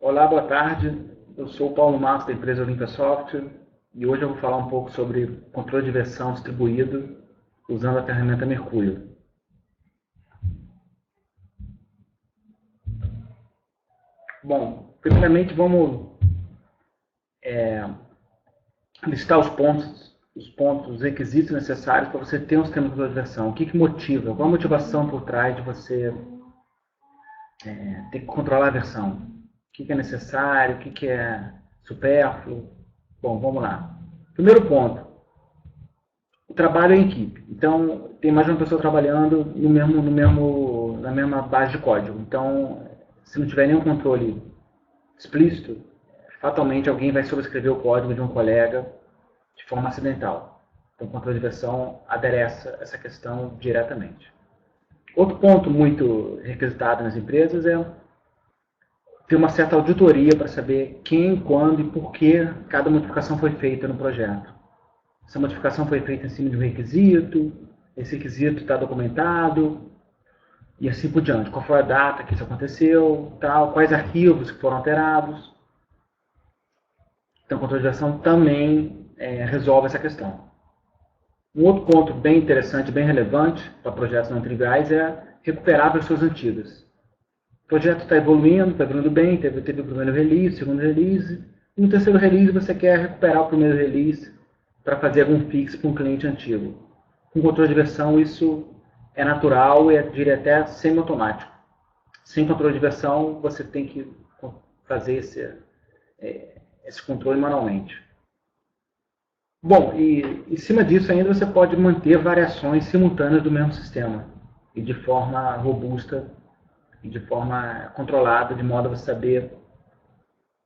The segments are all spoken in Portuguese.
Olá, boa tarde. Eu sou o Paulo Matos, da empresa Olympia Software, e hoje eu vou falar um pouco sobre controle de versão distribuído usando a ferramenta Mercúrio. Bom, primeiramente vamos listar os requisitos necessários para você ter um sistema de controle de versão. O que motiva? Qual a motivação por trás de você ter que controlar a versão? O que é necessário? O que é supérfluo? Bom, vamos lá. Primeiro ponto. O trabalho é em equipe. Então, tem mais de uma pessoa trabalhando na mesma base de código. Então, se não tiver nenhum controle explícito, fatalmente alguém vai sobrescrever o código de um colega de forma acidental. Então, o controle de versão adereça essa questão diretamente. Outro ponto muito requisitado nas empresas é ter uma certa auditoria para saber quem, quando e por que cada modificação foi feita no projeto. Essa modificação foi feita em cima de um requisito, esse requisito está documentado, e assim por diante. Qual foi a data que isso aconteceu, tal, quais arquivos que foram alterados. Então, a controle de versão também resolve essa questão. Um outro ponto bem interessante, bem relevante para projetos não triviais é recuperar versões antigas. O projeto está evoluindo bem, teve o primeiro release, o segundo release, e no terceiro release você quer recuperar o primeiro release para fazer algum fix para um cliente antigo. Com controle de versão isso é natural e diria até semi-automático. Sem controle de versão você tem que fazer esse controle manualmente. Bom, e em cima disso ainda você pode manter variações simultâneas do mesmo sistema e de forma robusta e de forma controlada, de modo a você saber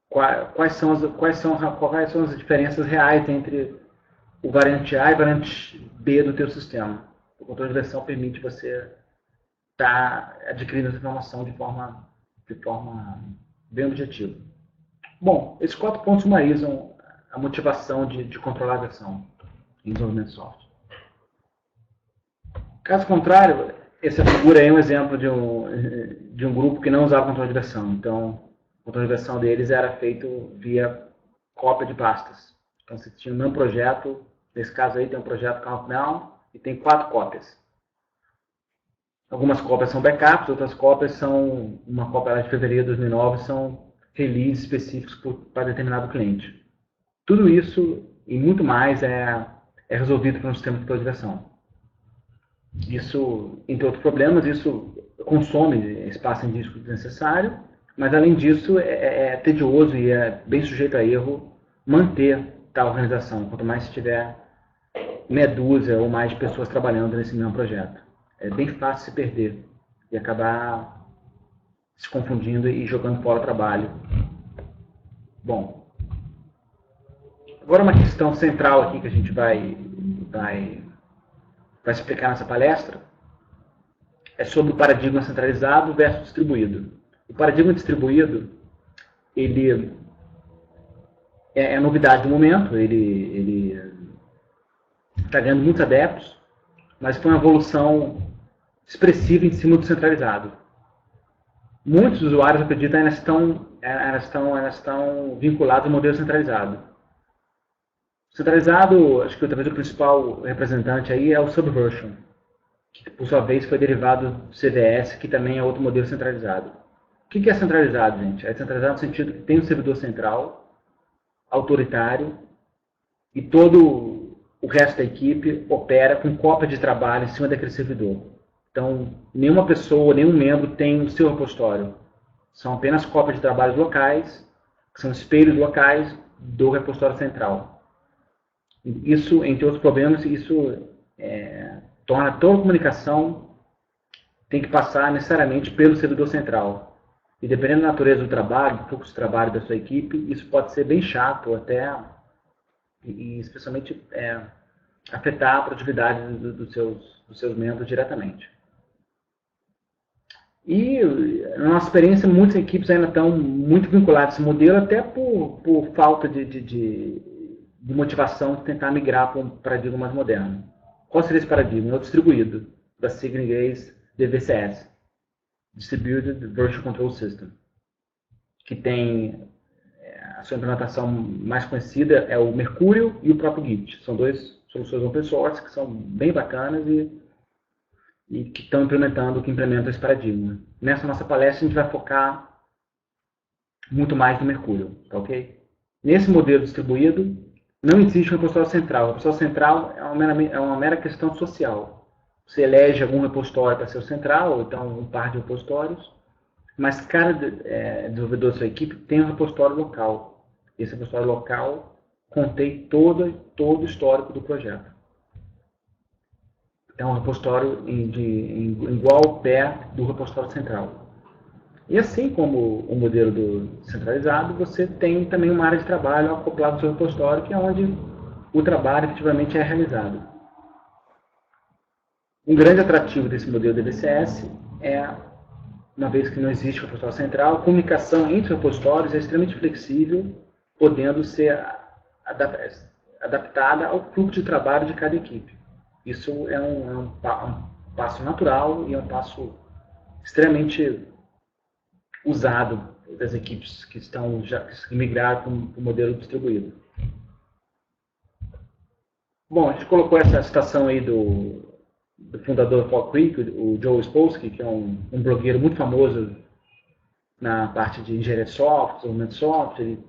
quais são as diferenças reais entre o variante A e o variante B do teu sistema. O controle de versão permite você estar adquirindo essa informação de forma bem objetiva. Bom, esses 4 pontos sumarizam a motivação de controlar a versão em desenvolvimento de software. Caso contrário, essa figura aí é um exemplo de um grupo que não usava controle de versão. Então, o controle de versão deles era feito via cópia de pastas. Então, você tinha o mesmo projeto. Nesse caso aí tem um projeto Countdown e tem 4 cópias. Algumas cópias são backups, outras cópias são, uma cópia de fevereiro de 2009, são releases específicos para determinado cliente. Tudo isso e muito mais é resolvido por um sistema de controle de versão. Isso, entre outros problemas, isso consome espaço em disco desnecessário, mas além disso é tedioso e é bem sujeito a erro manter tal organização, quanto mais se tiver meia dúzia ou mais de pessoas trabalhando nesse mesmo projeto. É bem fácil se perder e acabar se confundindo e jogando fora o trabalho. Bom, agora uma questão central aqui que a gente vai explicar nessa palestra é sobre o paradigma centralizado versus distribuído. O paradigma distribuído, ele é a novidade do momento, ele está ganhando muitos adeptos, mas foi uma evolução expressiva em cima do centralizado. Muitos usuários, acreditam, ainda estão vinculados ao modelo centralizado. Centralizado, acho que talvez o principal representante aí é o Subversion, que por sua vez foi derivado do CVS, que também é outro modelo centralizado. O que é centralizado, gente? É centralizado no sentido que tem um servidor central, autoritário, e todo o resto da equipe opera com cópia de trabalho em cima daquele servidor. Então, nenhuma pessoa, nenhum membro tem o seu repositório. São apenas cópias de trabalhos locais, que são espelhos locais do repositório central. Isso, entre outros problemas, isso torna toda a comunicação tem que passar necessariamente pelo servidor central. E dependendo da natureza do trabalho, do fluxo de trabalho da sua equipe, isso pode ser bem chato até, e especialmente afetar a produtividade dos seus membros diretamente. E, na nossa experiência, muitas equipes ainda estão muito vinculadas a esse modelo, até por falta de motivação de tentar migrar para um paradigma mais moderno. Qual seria esse paradigma? É o distribuído, da sigla em inglês DVCS, Distributed Version Control System. que tem a sua implementação mais conhecida é o Mercúrio e o próprio Git. São duas soluções open source que são bem bacanas e que estão implementando, que implementam esse paradigma. Nessa nossa palestra a gente vai focar muito mais no Mercúrio, tá ok? Nesse modelo distribuído, não existe um repositório central. O repositório central é uma mera questão social. Você elege algum repositório para ser o central, ou então um par de repositórios, mas cada desenvolvedor da sua equipe tem um repositório local. Esse repositório local contém todo o histórico do projeto. É um repositório igual ao pé do repositório central. E assim como o modelo centralizado, você tem também uma área de trabalho acoplada ao seu repositório, que é onde o trabalho efetivamente é realizado. Um grande atrativo desse modelo DBCS é, uma vez que não existe o repositório central, a comunicação entre repositórios é extremamente flexível, podendo ser adaptada ao fluxo de trabalho de cada equipe. Isso é um passo natural e é um passo extremamente usado das equipes que migraram para o modelo distribuído. Bom, a gente colocou essa citação aí do fundador do Fall Creek, o Joe Spolsky, que é um blogueiro muito famoso na parte de engenharia de software, desenvolvimento de software. Ele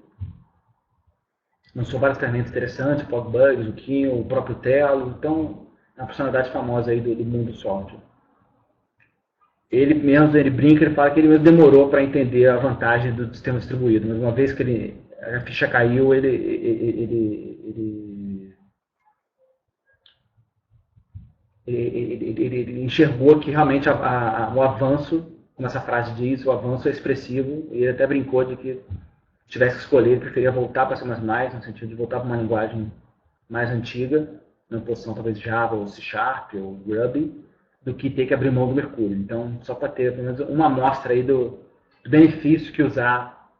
lançou várias ferramentas interessantes, Fogbugs, o Kim, o próprio Telo. Então, é uma personalidade famosa aí do mundo do software. Ele brinca, ele fala que ele mesmo demorou para entender a vantagem do sistema distribuído, mas uma vez que a ficha caiu, ele enxergou que realmente o avanço, como essa frase diz, o avanço é expressivo, e ele até brincou de que se tivesse que escolher, ele preferia voltar para C++, no sentido de voltar para uma linguagem mais antiga, na posição talvez Java ou C Sharp ou Ruby, do que ter que abrir mão do Mercúrio. Então, só para ter pelo menos uma amostra aí do benefício que usar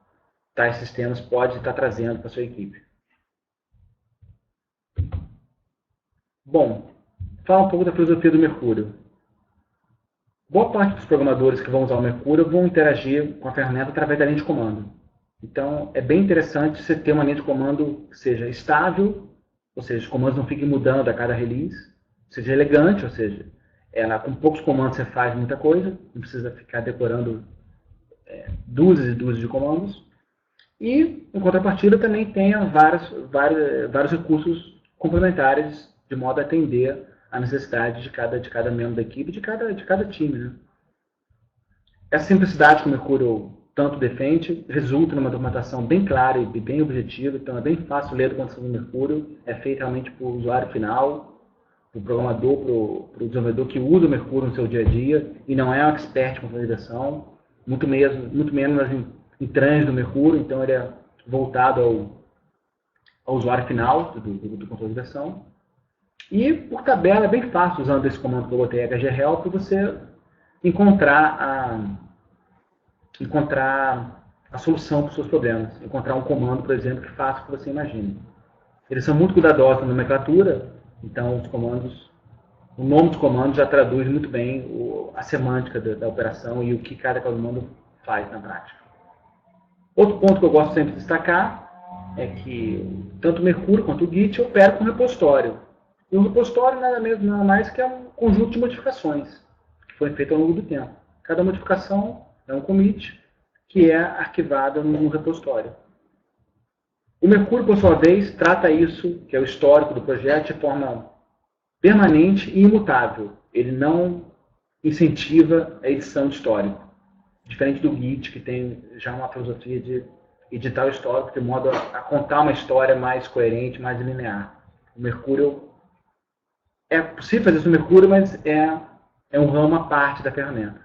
tais sistemas pode estar trazendo para a sua equipe. Bom, fala um pouco da filosofia do Mercúrio. Boa parte dos programadores que vão usar o Mercúrio vão interagir com a ferramenta através da linha de comando. Então, é bem interessante você ter uma linha de comando que seja estável, ou seja, os comandos não fiquem mudando a cada release, seja elegante, ou seja, com poucos comandos você faz muita coisa, não precisa ficar decorando dúzias e dúzias de comandos. E, em contrapartida, também tenha vários recursos complementares, de modo a atender a necessidade de cada membro da equipe, de cada time. Né? Essa simplicidade que o Mercúrio tanto defende resulta numa documentação bem clara e bem objetiva, então é bem fácil ler a documentação do Mercúrio, é feita realmente para o usuário final, para o programador, para o desenvolvedor que usa o Mercúrio no seu dia a dia e não é um expert em consolidação, muito menos nas entranhas do Mercúrio, então ele é voltado ao usuário final do consolidação. E, por tabela, é bem fácil, usando esse comando que eu botei, hghelp, você encontrar a solução para os seus problemas. Encontrar um comando, por exemplo, que faça o que você imagina. Eles são muito cuidadosos na nomenclatura, então o nome dos comandos já traduz muito bem a semântica da operação e o que cada comando faz na prática. Outro ponto que eu gosto sempre de destacar é que tanto o Mercúrio quanto o Git operam com repositório. E um repositório nada mais que é um conjunto de modificações que foi feito ao longo do tempo. Cada modificação é um commit que é arquivado num repositório. O Mercúrio, por sua vez, trata isso, que é o histórico do projeto, de forma permanente e imutável. Ele não incentiva a edição de histórico. Diferente do Git, que tem já uma filosofia de editar o histórico de modo a contar uma história mais coerente, mais linear. O Mercúrio, é possível fazer isso no Mercúrio, mas é um ramo à parte da ferramenta.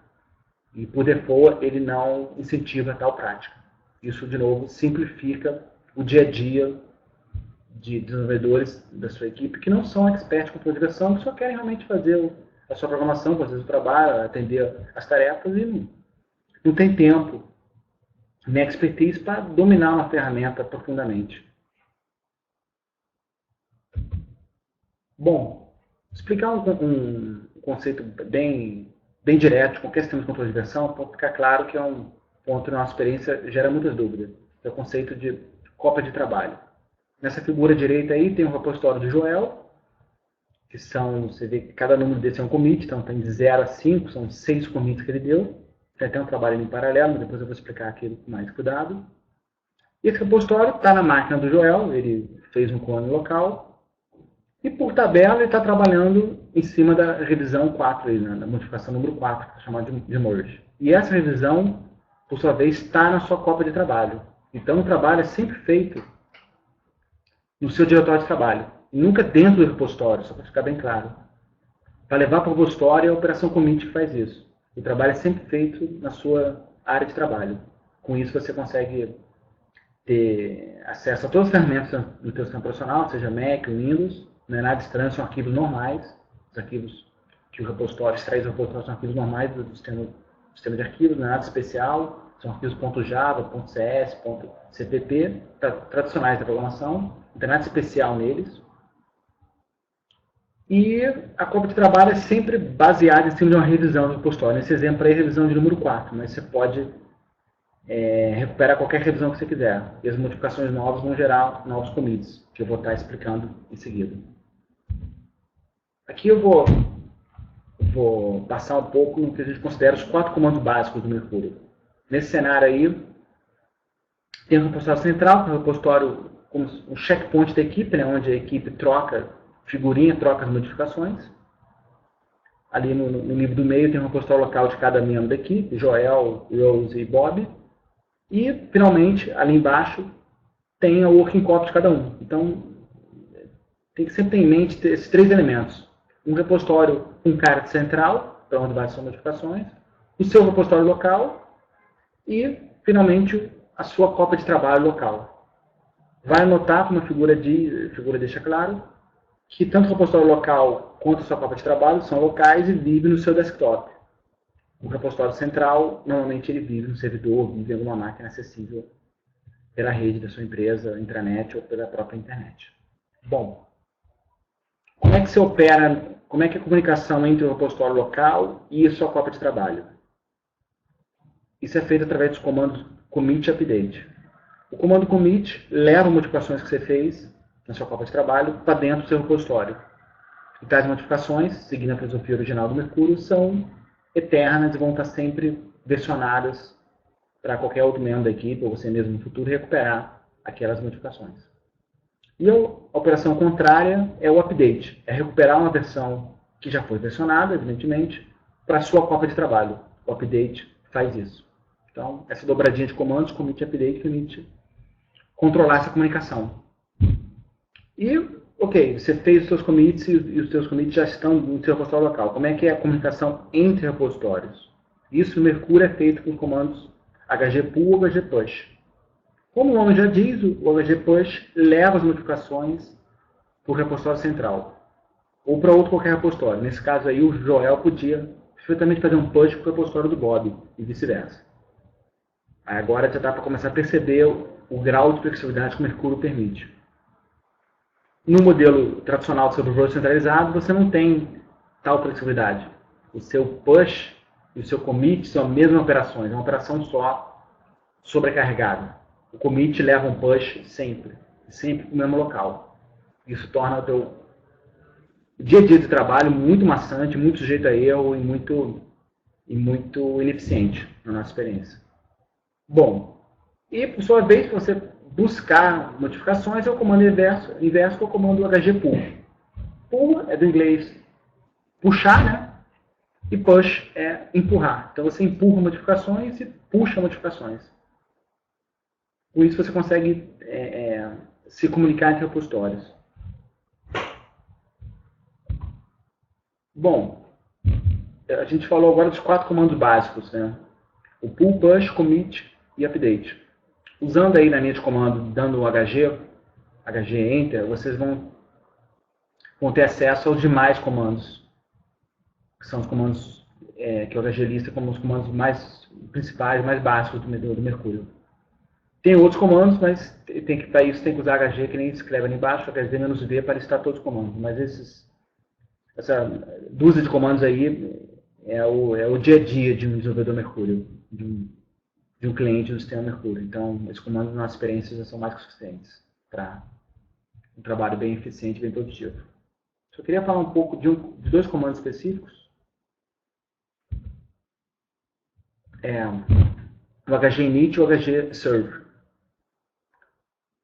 E, por default, ele não incentiva tal prática. Isso, de novo, simplifica o dia a dia de desenvolvedores da sua equipe que não são experts com programação, que só querem realmente fazer a sua programação, fazer o trabalho, atender as tarefas e não tem tempo nem expertise para dominar uma ferramenta profundamente. Bom, explicar um conceito bem direto de qualquer sistema de controle de versão, para ficar claro que é um ponto na nossa experiência gera muitas dúvidas. É o conceito de cópia de trabalho. Nessa figura direita aí tem o repositório do Joel, que são, você vê que cada número desse é um commit, então tem de 0 a 5, são 6 commits que ele deu. Tem até um trabalho em paralelo, mas depois eu vou explicar aquilo com mais cuidado. E esse repositório está na máquina do Joel, ele fez um clone local. E por tabela ele está trabalhando em cima da revisão 4, aí, né, da modificação número 4, que é chamada de merge. E essa revisão, por sua vez, está na sua cópia de trabalho. Então o trabalho é sempre feito no seu diretório de trabalho, e nunca dentro do repositório, só para ficar bem claro. Para levar para o repositório é a operação commit que faz isso. O trabalho é sempre feito na sua área de trabalho. Com isso você consegue ter acesso a todas as ferramentas do seu sistema profissional, seja Mac, Windows, não é nada estranho, são arquivos normais, os arquivos que o repositório extrai do repositório são arquivos normais do sistema de arquivos, não é nada especial, são arquivos .java, .cs, .cpp, tradicionais da programação, não tem nada especial neles. E a cópia de trabalho é sempre baseada em cima de uma revisão do repositório. Nesse exemplo aí, revisão de número 4, mas você pode recuperar qualquer revisão que você quiser. E as modificações novas vão gerar novos commits, que eu vou estar explicando em seguida. Aqui eu vou passar um pouco no que a gente considera os 4 comandos básicos do Mercúrio. Nesse cenário aí, tem o repositório central, que é o repositório como um checkpoint da equipe, né, onde a equipe troca figurinha, troca as modificações. Ali no livro do meio tem um repositório local de cada membro da equipe, Joel, Rose e Bob. E, finalmente, ali embaixo, tem a working copy de cada um. Então, tem que sempre ter em mente esses 3 elementos. Um repositório com cara de central, para onde vai as suas modificações, o seu repositório local e, finalmente, a sua cópia de trabalho local. Vai anotar, como a figura deixa claro, que tanto o repositório local quanto a sua cópia de trabalho são locais e vivem no seu desktop. O repositório central, normalmente ele vive no servidor, vive em alguma máquina acessível pela rede da sua empresa, intranet ou pela própria internet. Bom, como é que se opera, como é que é a comunicação entre o repositório local e a sua cópia de trabalho? Isso é feito através dos comandos commit e update. O comando commit leva modificações que você fez na sua cópia de trabalho para dentro do seu repositório. E tais modificações, seguindo a filosofia original do Mercúrio, são eternas e vão estar sempre versionadas para qualquer outro membro da equipe, ou você mesmo no futuro, recuperar aquelas modificações. E a operação contrária é o update, é recuperar uma versão que já foi versionada, evidentemente, para a sua cópia de trabalho. O update faz isso. Então, essa dobradinha de comandos, commit e update, permite controlar essa comunicação. E, ok, você fez os seus commits e os seus commits já estão no seu repositório local. Como é que é a comunicação entre repositórios? Isso no Mercúrio é feito com comandos hgpull ou hgpush. Como o nome já diz, o hgpush leva as modificações para o repositório central. Ou para outro qualquer repositório. Nesse caso aí, o Joel podia perfeitamente fazer um push para o repositório do Bob e vice-versa. Agora já dá para começar a perceber o grau de flexibilidade que o Mercúrio permite. No modelo tradicional do servidor centralizado, você não tem tal flexibilidade. O seu push e o seu commit são as mesmas operações, é uma operação só sobrecarregada. O commit leva um push sempre no mesmo local. Isso torna o teu dia a dia de trabalho muito maçante, muito sujeito a erro e muito ineficiente na nossa experiência. Bom, e por sua vez, você buscar modificações é o comando inverso que é o comando hgpull. Pull é do inglês puxar, né? E push é empurrar. Então você empurra modificações e puxa modificações. Com isso você consegue se comunicar entre repositórios. Bom, a gente falou agora dos 4 comandos básicos, né? O pull, push, commit e update. Usando aí na linha de comando, dando o HG Enter, vocês vão ter acesso aos demais comandos, que são os comandos que o HG lista como os comandos mais principais, mais básicos do Mercúrio. Tem outros comandos, mas para isso tem que usar HG, que nem escreve ali embaixo, HG-V para listar todos os comandos. Mas essa dúzia de comandos aí é o dia a dia de um desenvolvedor Mercúrio, de um de um cliente do sistema Mercúrio. Então, esses comandos, na nossa experiência, já são mais que suficientes para um trabalho bem eficiente e bem produtivo. Só queria falar um pouco de dois comandos específicos. O hginit e o hgserve.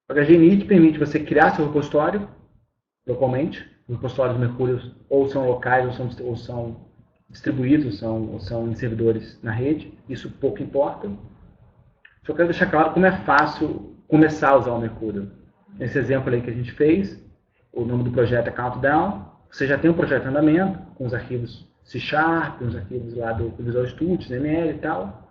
O hginit permite você criar seu repositório localmente. Os repositórios do Mercúrio ou são locais ou são distribuídos, ou são em servidores na rede. Isso pouco importa. Só quero deixar claro como é fácil começar a usar o Mercúrio. Nesse exemplo aí que a gente fez, o nome do projeto é Countdown. Você já tem um projeto em andamento, com os arquivos C#, com os arquivos lá do Visual Studio, XML e tal.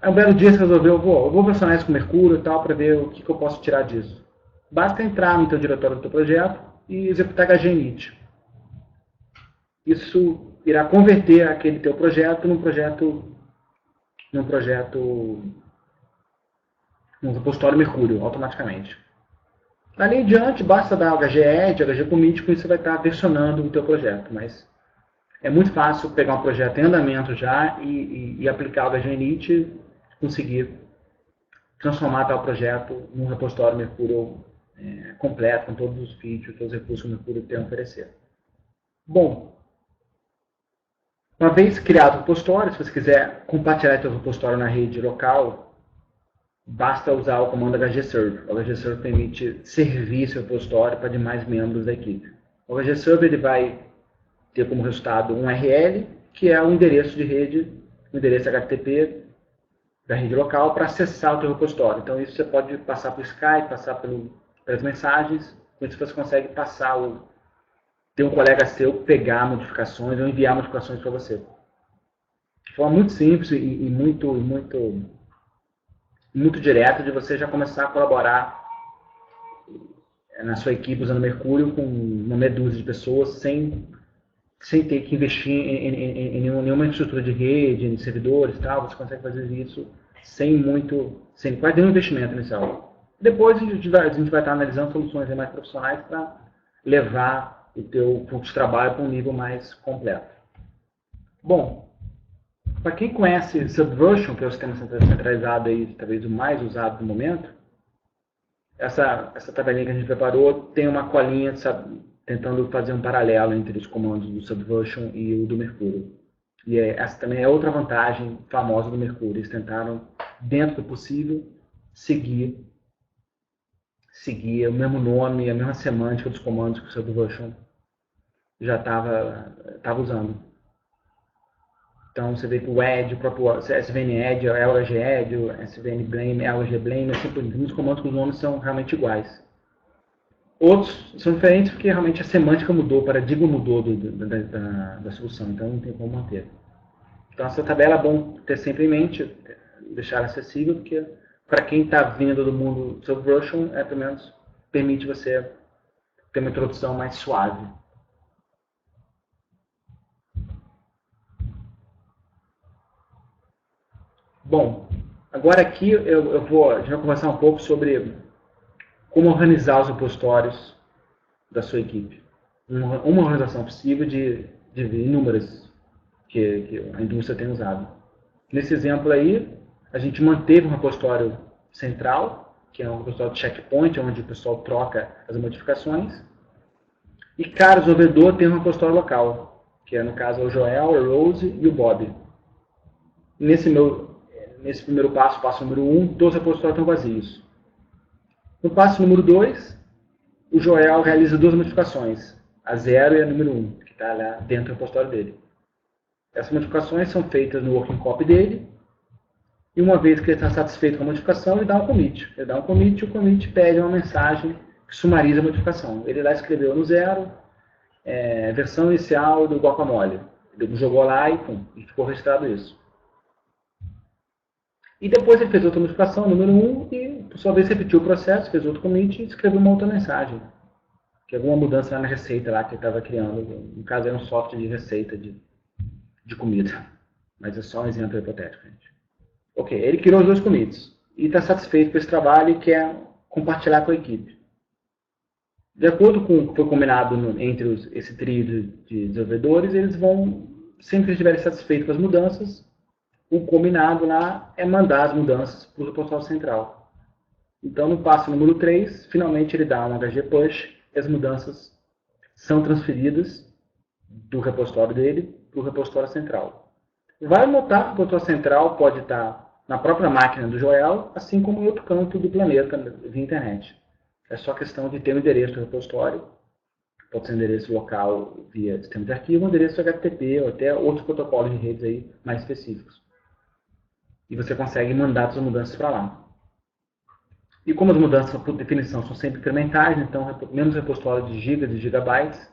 Aí um belo dia você resolveu, eu vou versionar isso com Mercúrio e tal, para ver o que eu posso tirar disso. Basta entrar no teu diretório do teu projeto e executar hginit. Isso irá converter aquele teu projeto num repositório Mercúrio, automaticamente. Dali em diante, basta dar hgadd, hgcommit, com isso você vai estar versionando o teu projeto. Mas é muito fácil pegar um projeto em andamento já e aplicar o hginit, conseguir transformar tal projeto num repositório Mercúrio completo, com todos os features, todos os recursos que o Mercúrio tem a oferecer. Bom, uma vez criado o repositório, se você quiser compartilhar seu repositório na rede local, basta usar o comando hgserve. O hgserve permite servir seu repositório para demais membros da equipe. O hgserve ele vai ter como resultado um URL, que é o endereço de rede, o endereço HTTP da rede local para acessar o teu repositório. Então isso você pode passar por Skype, passar pelas mensagens, com isso você consegue passar ter um colega seu pegar modificações ou enviar modificações para você. De forma muito simples e muito direta de você já começar a colaborar na sua equipe usando Mercúrio com uma meia dúzia de pessoas sem ter que investir em nenhuma infraestrutura de rede, em servidores e tal. Você consegue fazer isso sem quase nenhum investimento inicial. Depois a gente vai estar analisando soluções mais profissionais para levar o teu fluxo de trabalho para um nível mais completo. Bom, para quem conhece Subversion, que é o sistema centralizado aí, talvez o mais usado no momento, essa tabelinha que a gente preparou tem uma colinha, sabe, tentando fazer um paralelo entre os comandos do Subversion e o do Mercúrio. E essa também é outra vantagem famosa do Mercúrio. Eles tentaram, dentro do possível, seguir o mesmo nome, a mesma semântica dos comandos que o Subversion já estava usando. Então você vê que o add, o próprio svn add, o lg add, o svn blame, lg blame, assim por exemplo, os comandos com os nomes são realmente iguais. Outros são diferentes porque realmente a semântica mudou, o paradigma mudou da solução, então não tem como manter. Então essa tabela é bom ter sempre em mente, deixar ela acessível, porque para quem está vindo do mundo Subversion, pelo menos permite você ter uma introdução mais suave. Bom, agora aqui a gente vai conversar um pouco sobre como organizar os repositórios da sua equipe. Uma organização possível de inúmeras que a indústria tem usado. Nesse exemplo aí, a gente manteve um repositório central, que é um repositório de checkpoint, onde o pessoal troca as modificações. E cada desenvolvedor tem um repositório local, que é, no caso, o Joel, a Rose e o Bob. Nesse primeiro passo número 1, todos os repositórios estão vazios. No passo número 2, o Joel realiza duas modificações, a 0 e a número 1, que está lá dentro do repositório dele. Essas modificações são feitas no working copy dele, e uma vez que ele está satisfeito com a modificação, ele dá um commit. Ele dá um commit e o commit pede uma mensagem que sumariza a modificação. Ele lá escreveu no 0, versão inicial do guacamole. Ele jogou lá e ficou registrado isso. E depois ele fez outra modificação, número 1, e por sua vez repetiu o processo, fez outro commit e escreveu uma outra mensagem. Que alguma mudança lá na receita lá que ele estava criando. No caso, era um software de receita de comida. Mas é só um exemplo hipotético, gente. Ok, ele criou os dois commits. E está satisfeito com esse trabalho e quer compartilhar com a equipe. De acordo com o que foi combinado entre esse trio de desenvolvedores, eles vão, sempre que estiverem satisfeitos com as mudanças, o combinado lá é mandar as mudanças para o repositório central. Então, no passo número 3, finalmente ele dá um HG push e as mudanças são transferidas do repositório dele para o repositório central. Vale notar que o repositório central pode estar na própria máquina do Joel, assim como em outro canto do planeta via internet. É só questão de ter o endereço do repositório, pode ser um endereço local via sistema de arquivo, um endereço HTTP ou até outros protocolos de redes aí mais específicos. E você consegue mandar suas mudanças para lá. E como as mudanças, por definição, são sempre incrementais, então menos repositório de gigas e gigabytes,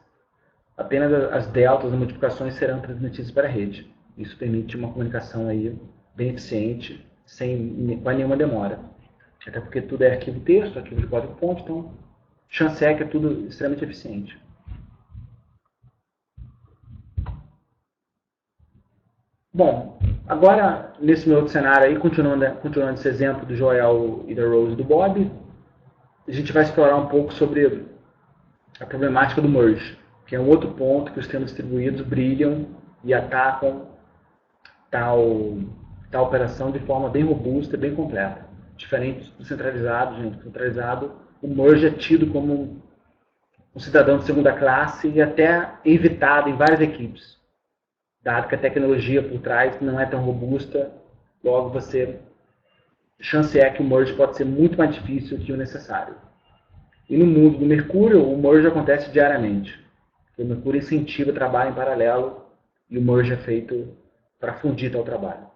apenas as deltas, as modificações serão transmitidas para a rede. Isso permite uma comunicação aí bem eficiente, sem quase nenhuma demora. Até porque tudo é arquivo texto, arquivo de código-fonte, então chance é que é tudo extremamente eficiente. Bom, agora, nesse meu outro cenário aí, continuando esse exemplo do Joel e da Rose e do Bob, a gente vai explorar um pouco sobre a problemática do merge, que é um outro ponto que os sistemas distribuídos brilham e atacam tal operação de forma bem robusta e bem completa. Diferente do centralizado, gente. O centralizado, o merge é tido como um cidadão de segunda classe e até evitado em várias equipes. Dado que a tecnologia por trás não é tão robusta, logo chance é que o merge pode ser muito mais difícil que o necessário. E no mundo do Mercúrio, o merge acontece diariamente. O Mercúrio incentiva o trabalho em paralelo e o merge é feito para fundir tal trabalho.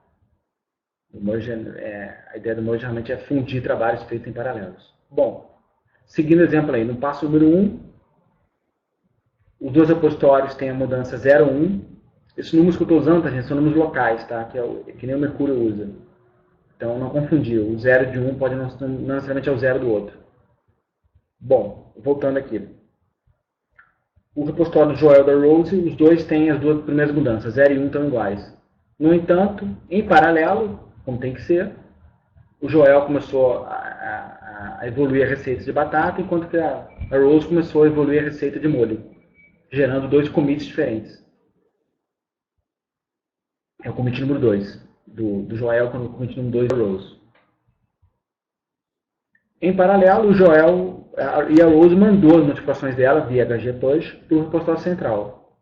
A ideia do merge realmente é fundir trabalhos feitos em paralelos. Bom, seguindo o exemplo aí, no passo número 1, os dois repositórios têm a mudança 0, 1. Esses números que eu estou usando, tá, gente, são números locais, tá? Que nem o Mercúrio usa. Então, não confundir. O 0 de um pode não necessariamente é o 0 do outro. Bom, voltando aqui. O repositório do Joel e da Rose, os dois têm as duas primeiras mudanças, 0 e 1 estão iguais. No entanto, em paralelo, como tem que ser, o Joel começou a evoluir a receita de batata, enquanto que a Rose começou a evoluir a receita de molho, gerando dois commits diferentes. É o commit número 2 do Joel com o commit número 2 da Rose. Em paralelo, o Joel e a Rose mandou as notificações dela via HG Push para o repositório central.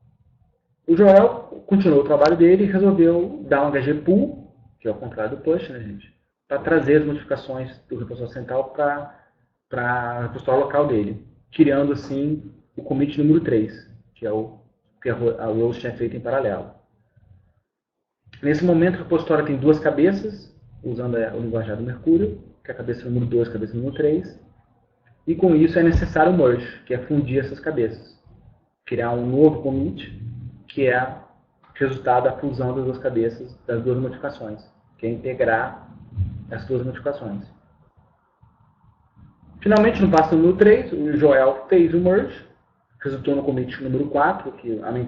O Joel continuou o trabalho dele e resolveu dar um HG Pull, que é o contrário do Push, né, gente? Para trazer as notificações do repositório central para o repositório local dele, criando assim o commit número 3, que é o que a Rose tinha feito em paralelo. Nesse momento, o repositório tem duas cabeças, usando o linguajar do Mercúrio, que é a cabeça número 2 e a cabeça número 3. E com isso é necessário o merge, que é fundir essas cabeças. Criar um novo commit, que é resultado da fusão das duas cabeças, das duas modificações, que é integrar as duas modificações. Finalmente, no passo número 3, o Joel fez o merge, resultou no commit número 4,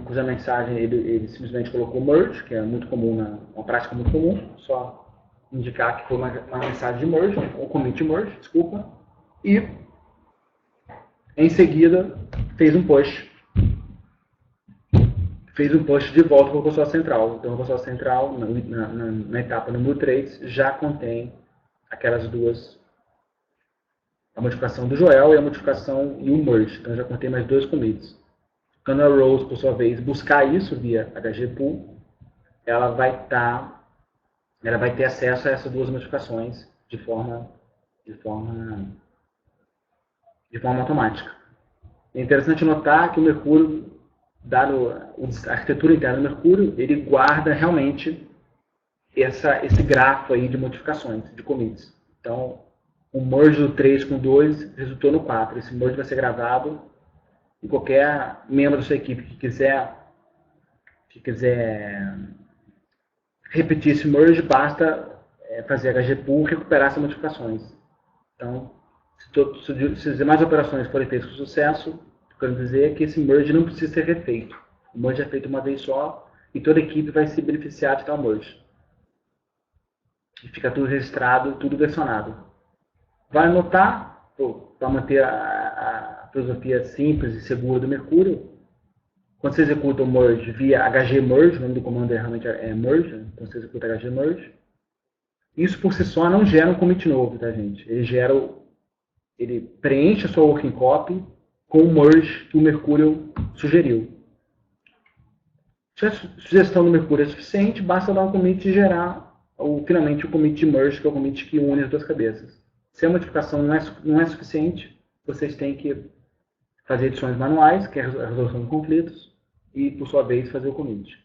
cuja mensagem ele simplesmente colocou merge, que é muito comum, uma prática muito comum, só indicar que foi uma mensagem de merge, ou commit merge, desculpa, e em seguida fez um push de volta para o repositório central. Então o repositório central, na etapa número 3, já contém aquelas duas, a modificação do Joel e a modificação e o merge. Então já contém mais dois commits. Quando a Rose, por sua vez, buscar isso via HGPool, ela vai ter acesso a essas duas modificações de forma automática. É interessante notar que o Mercúrio, dado a arquitetura interna do Mercúrio, ele guarda realmente esse grafo aí de modificações, de commits. Então, o merge do 3 com 2 resultou no 4. Esse merge vai ser gravado e qualquer membro da sua equipe que quiser repetir esse merge, basta fazer HGPool e recuperar essas modificações. Então, se as demais operações forem feitas com sucesso, quero dizer que esse merge não precisa ser refeito. O merge é feito uma vez só e toda a equipe vai se beneficiar de tal merge. E fica tudo registrado, tudo versionado. Vale notar, para manter a filosofia simples e segura do Mercúrio, Quando você executa o merge via hgmerge, o nome do comando realmente é merge, então você executa hgmerge. Isso por si só não gera um commit novo, tá, gente? Ele preenche a sua working copy com o merge que o Mercurial sugeriu. Se a sugestão do Mercurial é suficiente, basta dar um commit e gerar finalmente o commit de merge, que é o commit que une as duas cabeças. Se a modificação não é suficiente, vocês têm que fazer edições manuais, que é a resolução de conflitos, e, por sua vez, fazer o commit.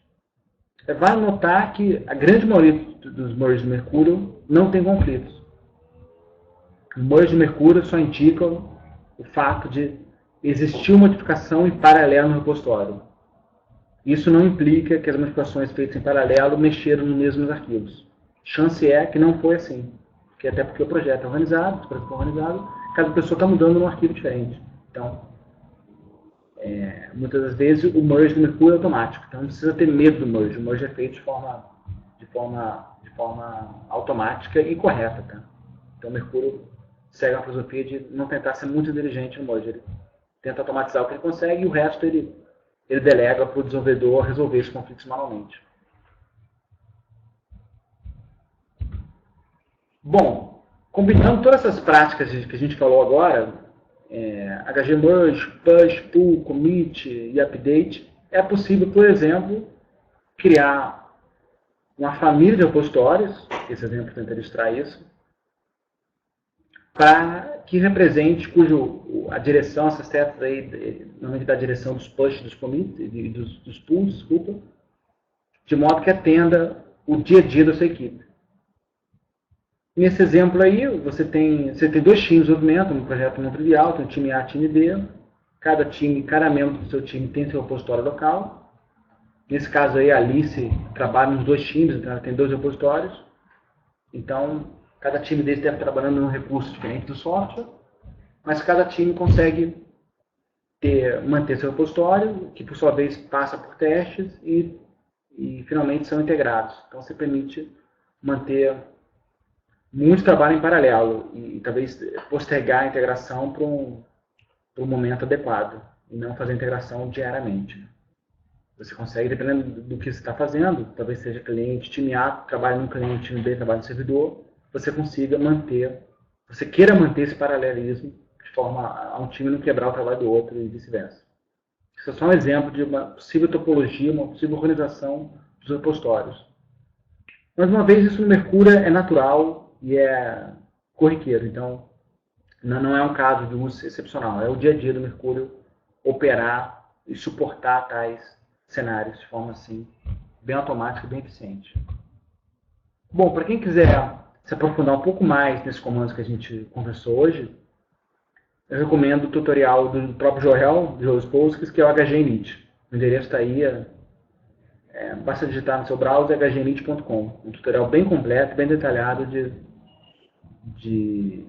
Vale notar que a grande maioria dos merges do Mercurial não tem conflitos. O merge do Mercurial só indica o fato de existir uma modificação em paralelo no repositório. Isso não implica que as modificações feitas em paralelo mexeram nos mesmos arquivos. Chance é que não foi assim. Até porque o projeto é organizado, o projeto é organizado, cada pessoa está mudando num arquivo diferente. Então, muitas das vezes o merge do Mercurial é automático. Então não precisa ter medo do merge. O merge é feito de forma automática e correta. Tá? Então o Mercurial segue uma filosofia de não tentar ser muito inteligente no merge. Ele tenta automatizar o que ele consegue e o resto ele delega para o desenvolvedor resolver esses conflitos manualmente. Bom, combinando todas essas práticas que a gente falou agora, hgmerge, push, pull, commit e update, é possível, por exemplo, criar uma família de repositórios, esse exemplo tenta ilustrar isso, para que represente, a direção, essas setas aí, normalmente da direção dos push, dos commits, dos pulls, desculpa, de modo que atenda o dia a dia da sua equipe. Nesse exemplo aí, você tem dois times de desenvolvimento, um projeto não trivial, tem o time A e o time B. Cada membro do seu time tem seu repositório local. Nesse caso aí, a Alice trabalha nos dois times, então ela tem dois repositórios. Então, cada time deles deve estar trabalhando num recurso diferente do software, mas cada time consegue manter seu repositório, que por sua vez passa por testes e finalmente são integrados. Então, você permite manter muito trabalho em paralelo e talvez postergar a integração para um momento adequado e não fazer a integração diariamente. Você consegue, dependendo do que você está fazendo, talvez seja cliente, time A trabalha num cliente, time B trabalha no servidor, você queira manter esse paralelismo de forma a um time não quebrar o trabalho do outro e vice-versa. Isso é só um exemplo de uma possível topologia, uma possível organização dos repositórios. Mais uma vez, isso no Mercurial é natural e é corriqueiro, então não é um caso de uso excepcional, é o dia a dia do Mercurial operar e suportar tais cenários de forma assim, bem automática e bem eficiente. Bom, para quem quiser se aprofundar um pouco mais nesses comandos que a gente conversou hoje, eu recomendo o tutorial do próprio Joel Spolsky, que é o hginit. O endereço está aí, basta digitar no seu browser hginit.com. Um tutorial bem completo, bem detalhado de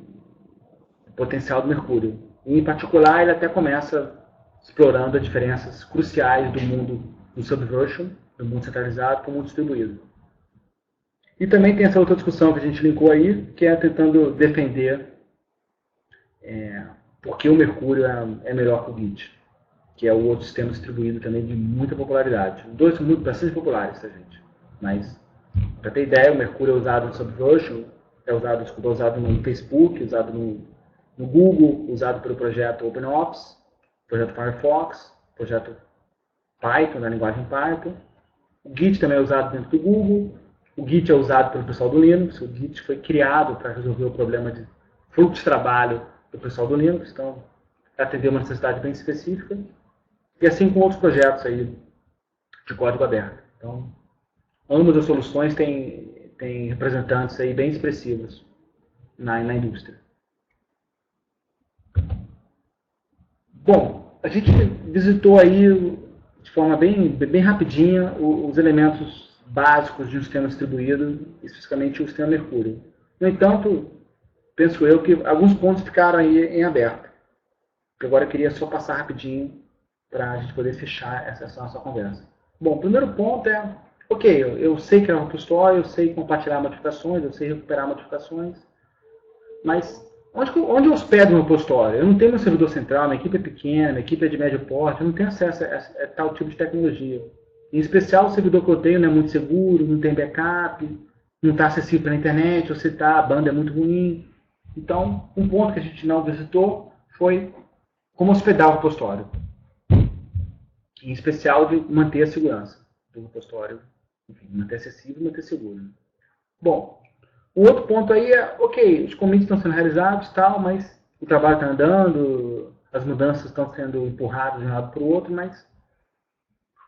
potencial do Mercurial. E, em particular, ele até começa explorando as diferenças cruciais do mundo do Subversion, do mundo centralizado, para o mundo distribuído. E também tem essa outra discussão que a gente linkou aí, que é tentando defender por que o Mercurial é melhor que o Git, que é o outro sistema distribuído também de muita popularidade. Os dois são bastante populares, tá, gente? Mas, para ter ideia, o Mercurial é usado no Subversion, é usado no Facebook, usado no Google, usado pelo projeto OpenOps, projeto Firefox, projeto Python, na linguagem Python. O Git também é usado dentro do Google. O Git é usado pelo pessoal do Linux. O Git foi criado para resolver o problema de fluxo de trabalho do pessoal do Linux, então, para atender uma necessidade bem específica. E assim com outros projetos aí de código aberto. Então, ambas as soluções têm representantes aí bem expressivos na indústria. Bom, a gente visitou aí de forma bem rapidinha os elementos básicos de um sistema distribuído, especificamente o sistema Mercurial. No entanto, penso eu que alguns pontos ficaram aí em aberto. Agora eu queria só passar rapidinho para a gente poder fechar essa nossa conversa. Bom, o primeiro ponto é, ok, eu sei criar um repositório, eu sei compartilhar modificações, eu sei recuperar modificações, mas Onde eu hospedo meu repositório? Eu não tenho meu servidor central, minha equipe é pequena, minha equipe é de médio porte, eu não tenho acesso a tal tipo de tecnologia. Em especial, o servidor que eu tenho não é muito seguro, não tem backup, não está acessível pela internet, ou se está, a banda é muito ruim. Então, um ponto que a gente não visitou foi como hospedar o repositório. Em especial, de manter a segurança do repositório, enfim, manter acessível e manter seguro. Bom, o outro ponto aí é, ok, os commits estão sendo realizados, tal, mas o trabalho está andando, as mudanças estão sendo empurradas de um lado para o outro, mas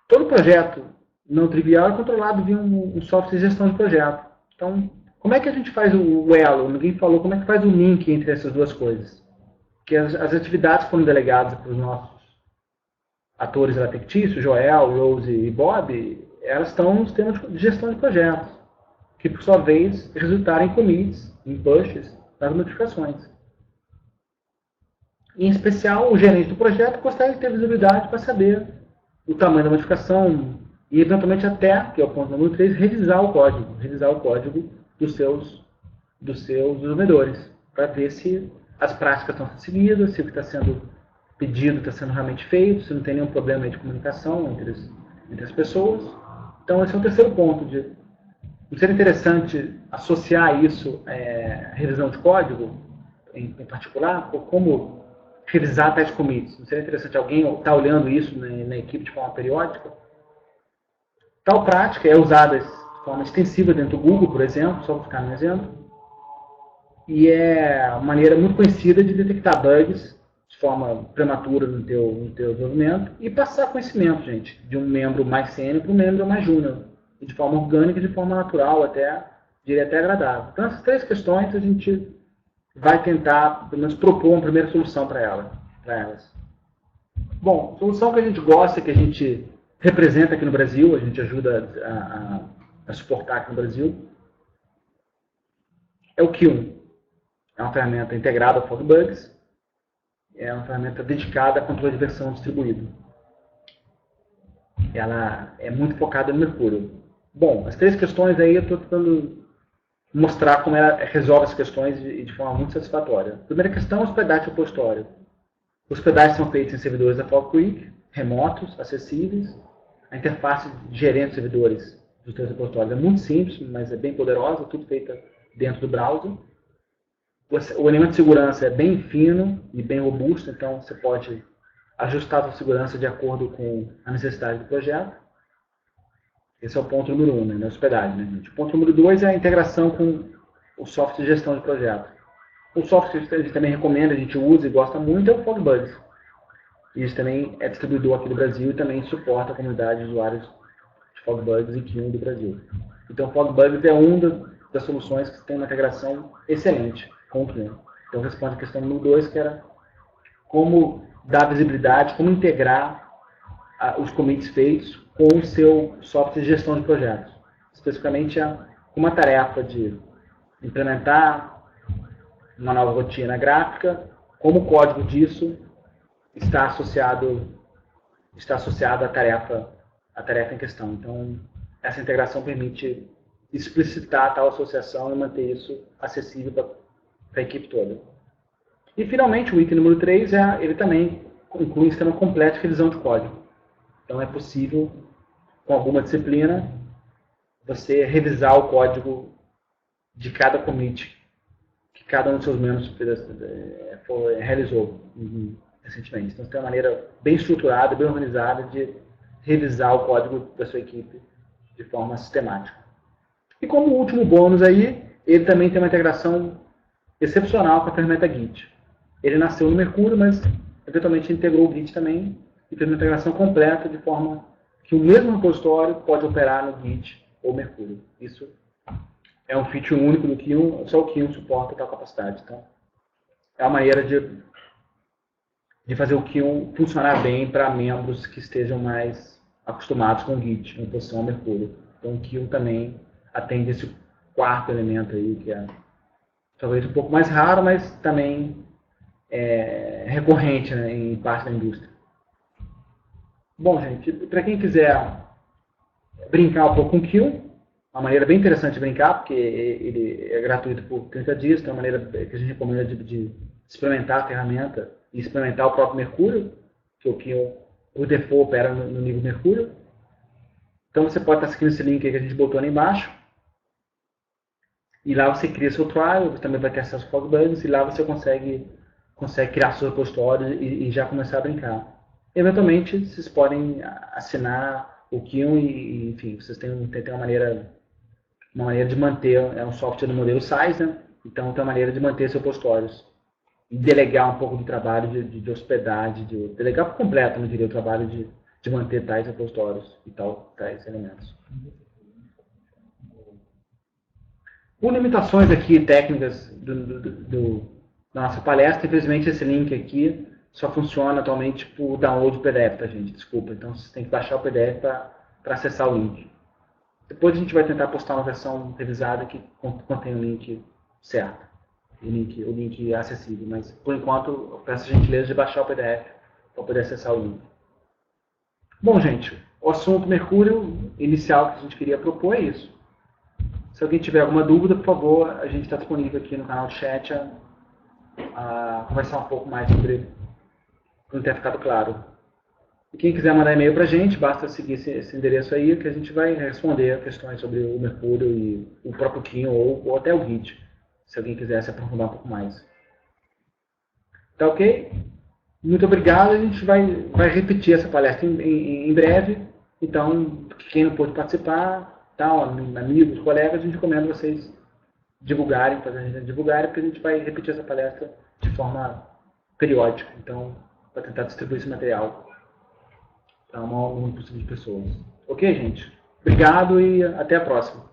todo projeto não trivial é controlado via um software de gestão de projeto. Então, como é que a gente faz o elo? Ninguém falou como é que faz o link entre essas duas coisas. Porque as atividades que foram delegadas para os nossos atores lá fictícios, Joel, Rose e Bob, elas estão no sistema de gestão de projetos, que por sua vez resultaram em commits, em pushes, nas notificações. Em especial, o gerente do projeto gostaria de ter visibilidade para saber o tamanho da modificação e, eventualmente, até, que é o ponto número 3, revisar o código dos seus desenvolvedores, para ver se as práticas estão sendo seguidas, se o que está sendo pedido está sendo realmente feito, se não tem nenhum problema de comunicação entre as pessoas. Então, esse é o terceiro ponto. Não seria interessante associar isso à revisão de código, em particular, ou como revisar tais commits? Não seria interessante alguém estar olhando isso na equipe de forma periódica? Tal prática é usada de forma extensiva dentro do Google, por exemplo, só para ficar no exemplo, e é uma maneira muito conhecida de detectar bugs de forma prematura no teu desenvolvimento e passar conhecimento, gente, de um membro mais sênior para um membro mais júnior, de forma orgânica, de forma natural, diria até agradável. Então, essas três questões a gente vai tentar, pelo menos, propor uma primeira solução para elas. Bom, solução que a gente gosta, que a gente representa aqui no Brasil, a gente ajuda a suportar aqui no Brasil, é o Kiln. É uma ferramenta integrada ao FogBugs, é uma ferramenta dedicada a controle de versão distribuído. Ela é muito focada no Mercúrio. Bom, as três questões aí eu estou tentando mostrar como ela resolve as questões de forma muito satisfatória. A primeira questão é hospedagem de repositório. Os hospedagens são feitos em servidores da Fog Creek, remotos, acessíveis. A interface de gerente de servidores dos seus repositórios é muito simples, mas é bem poderosa, tudo feito dentro do browser. O elemento de segurança é bem fino e bem robusto, então você pode ajustar a sua segurança de acordo com a necessidade do projeto. Esse é o ponto número 1, né, hospedagem. Né, gente? O ponto número 2 é a integração com o software de gestão de projeto. O software que a gente também recomenda, a gente usa e gosta muito, é o FogBugs. Isso também é distribuidor aqui do Brasil e também suporta a comunidade de usuários de FogBugs e Kiln do Brasil. Então, o FogBugs é uma das soluções que tem uma integração excelente com o Kiln. Então, responde a questão número 2, que era como dar visibilidade, como integrar os commits feitos com o seu software de gestão de projetos. Especificamente, uma tarefa de implementar uma nova rotina gráfica, como o código disso está associado à tarefa em questão. Então, essa integração permite explicitar tal associação e manter isso acessível para a equipe toda. E, finalmente, o item número 3, ele também inclui um sistema completo de revisão de código. Então, é possível, com alguma disciplina, você revisar o código de cada commit que cada um dos seus membros realizou recentemente. Então, você tem uma maneira bem estruturada, bem organizada de revisar o código da sua equipe de forma sistemática. E como último bônus aí, ele também tem uma integração excepcional com a ferramenta Git. Ele nasceu no Mercúrio, mas eventualmente integrou o Git também e fez uma integração completa de forma que o mesmo repositório pode operar no Git ou Mercúrio. Isso é um feature único do Kiln, só o Kiln suporta tal capacidade. Então, é uma maneira de fazer o Kiln funcionar bem para membros que estejam mais acostumados com o Git, em oposição ao Mercúrio. Então, o Kiln também atende esse quarto elemento aí, que é talvez um pouco mais raro, mas também recorrente, né, em parte da indústria. Bom, gente, para quem quiser brincar um pouco com o Kiln, uma maneira bem interessante de brincar, porque ele é gratuito por 30 dias, então é uma maneira que a gente recomenda de experimentar a ferramenta e experimentar o próprio Mercúrio, que o default opera no nível Mercúrio. Então você pode estar seguindo esse link aí que a gente botou ali embaixo. E lá você cria seu trial, você também vai ter acesso ao Fogbugs, e lá você consegue criar seus repositórios e já começar a brincar. Eventualmente, vocês podem assinar o Kion e enfim, vocês têm uma maneira de manter, é um software do modelo SAIS, né? Então tem uma maneira de manter seus repositórios. E delegar um pouco do trabalho de hospedagem, delegar por completo, não diria, o trabalho de manter tais repositórios e tais elementos. Com limitações aqui técnicas da nossa palestra, infelizmente esse link aqui só funciona atualmente por download do PDF, tá, gente? Desculpa. Então você tem que baixar o PDF para acessar o link. Depois a gente vai tentar postar uma versão revisada que contém o link certo, o link acessível. Mas por enquanto eu peço a gentileza de baixar o PDF para poder acessar o link. Bom, gente, o assunto Mercúrio inicial que a gente queria propor é isso. Se alguém tiver alguma dúvida, por favor, a gente está disponível aqui no canal de chat a conversar um pouco mais sobre não ter ficado claro. E quem quiser mandar e-mail para a gente, basta seguir esse endereço aí, que a gente vai responder questões sobre o Mercúrio e o próprio Kion ou até o Git, se alguém quiser se aprofundar um pouco mais. Tá ok? Muito obrigado, a gente vai repetir essa palestra em breve. Então, quem não pôde participar, amigos, colegas, a gente recomenda vocês divulgarem, porque a gente vai repetir essa palestra de forma periódica. Então, para tentar distribuir esse material para o maior número possível de pessoas. Ok, gente? Obrigado e até a próxima.